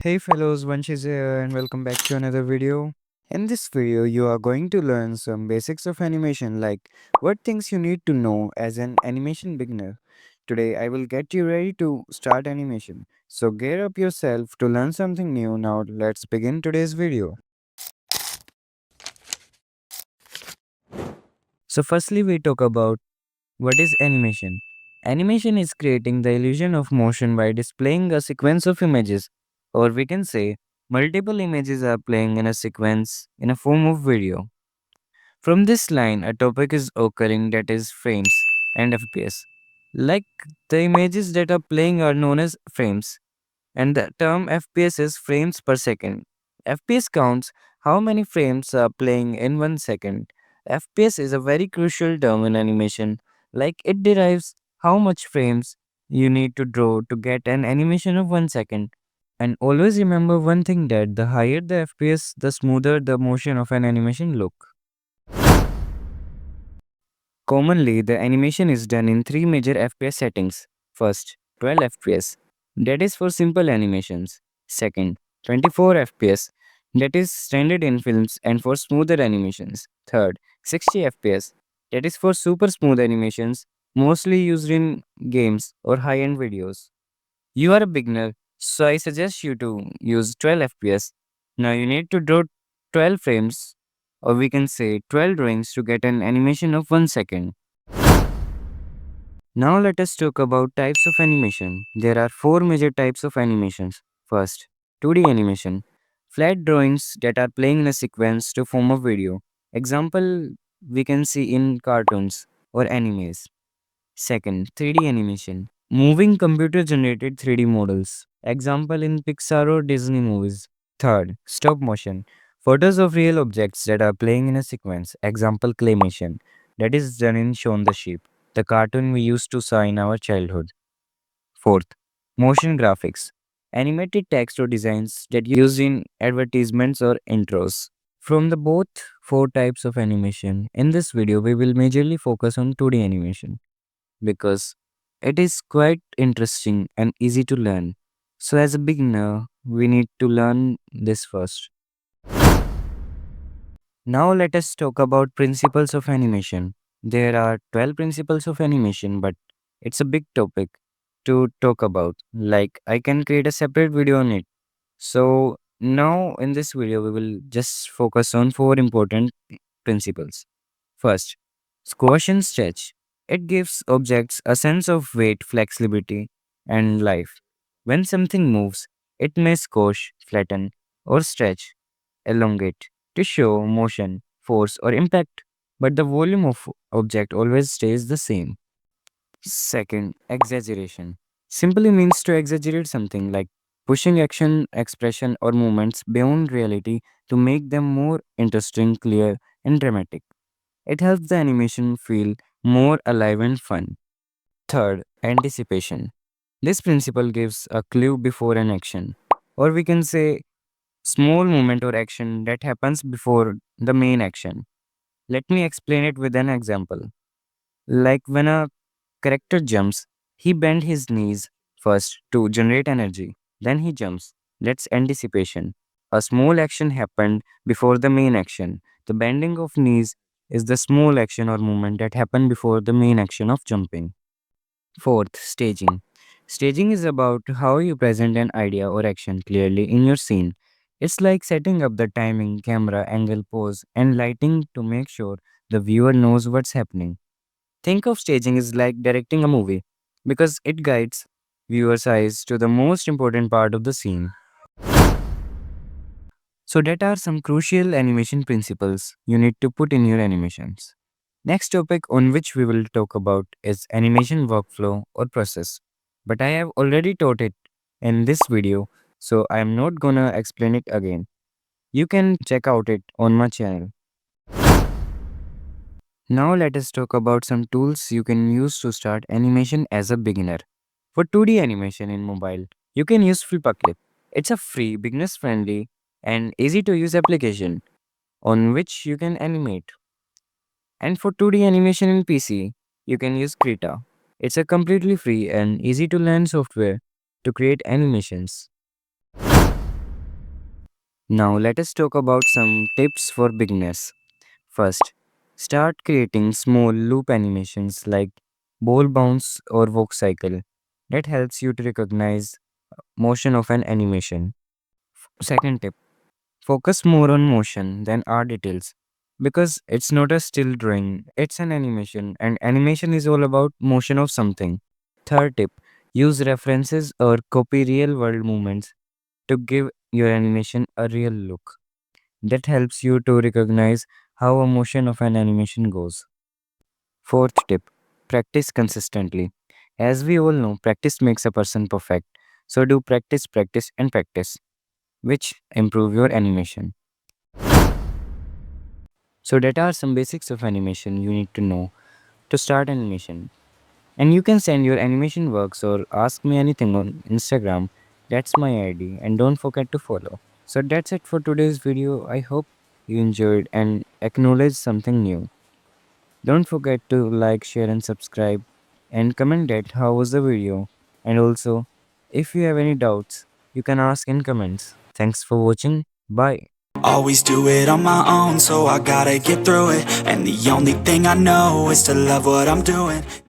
Hey fellows, Vansh is here and welcome back to another video. In this video, you are going to learn some basics of animation like what things you need to know as an animation beginner. Today, I will get you ready to start animation. So gear up yourself to learn something new. Now, let's begin today's video. So firstly, we talk about what is animation. Animation is creating the illusion of motion by displaying a sequence of images, or we can say multiple images are playing in a sequence in a form of video. From this line, a topic is occurring that is frames and FPS. Like the images that are playing are known as frames, and the term FPS is frames per second. FPS counts how many frames are playing in 1 second. FPS is a very crucial term in animation, like it derives how much frames you need to draw to get an animation of 1 second. And always remember one thing that the higher the FPS, the smoother the motion of an animation look. Commonly, the animation is done in three major FPS settings. First, 12 FPS, that is for simple animations. Second, 24 FPS, that is standard in films and for smoother animations. Third, 60 FPS, that is for super smooth animations, mostly used in games or high end videos. You are a beginner, so I suggest you to use 12 FPS. Now you need to draw 12 frames, or we can say 12 drawings to get an animation of 1 second. Now let us talk about types of animation. There are four major types of animations. First, 2D animation. Flat drawings that are playing in a sequence to form a video. Example we can see in cartoons or animes. Second, 3D animation. Moving computer generated 3D models. Example in Pixar or Disney movies. Third, stop motion. Photos of real objects that are playing in a sequence. Example claymation. That is done in Shaun the Sheep, the cartoon we used to saw in our childhood. Fourth, motion graphics. Animated text or designs that used in advertisements or intros. From the both four types of animation, in this video we will majorly focus on 2D animation because it is quite interesting and easy to learn. So, as a beginner, we need to learn this first. Now, let us talk about principles of animation. There are 12 principles of animation, but it's a big topic to talk about. Like, I can create a separate video on it. So, now in this video, we will just focus on four important principles. First, squash and stretch. It gives objects a sense of weight, flexibility, and life. When something moves, it may squash, flatten, or stretch, elongate to show motion, force, or impact, but the volume of object always stays the same. Second, exaggeration. Simply means to exaggerate something like pushing action, expression, or movements beyond reality to make them more interesting, clear, and dramatic. It helps the animation feel more alive and fun. Third, anticipation. This principle gives a clue before an action, or we can say small movement or action that happens before the main action. Let me explain it with an example. Like when a character jumps, he bends his knees first to generate energy, then he jumps. That's anticipation. A small action happened before the main action. The bending of knees is the small action or movement that happened before the main action of jumping. Fourth, staging. Staging is about how you present an idea or action clearly in your scene. It's like setting up the timing, camera, angle, pose, and lighting to make sure the viewer knows what's happening. Think of staging as like directing a movie because it guides viewers' eyes to the most important part of the scene. So, that are some crucial animation principles you need to put in your animations. Next topic on which we will talk about is animation workflow or process. But I have already taught it in this video, so I am not gonna explain it again. You can check out it on my channel. Now let us talk about some tools you can use to start animation as a beginner. For 2D animation in mobile, you can use Flipperclip. It's a free, beginners friendly, and easy to use application on which you can animate. And for 2D animation in PC, you can use Krita. It's a completely free and easy to learn software to create animations. Now let us talk about some tips for beginners. First, start creating small loop animations like ball bounce or walk cycle. That helps you to recognize motion of an animation. Second tip, focus more on motion than art details because it's not a still drawing, it's an animation, and animation is all about motion of something. Third tip, use references or copy real world movements to give your animation a real look. That helps you to recognize how a motion of an animation goes. Fourth tip, practice consistently. As we all know, practice makes a person perfect. So do practice, practice, and practice, which improve your animation. So that are some basics of animation you need to know to start animation. And you can send your animation works or ask me anything on Instagram. That's my ID and don't forget to follow. So that's it for today's video. I hope you enjoyed and acknowledged something new. Don't forget to like, share and subscribe and comment that how was the video. And also, if you have any doubts, you can ask in comments. Thanks for watching. Bye. Always do it on my own, so I gotta get through it. And the only thing I know is to love what I'm doing.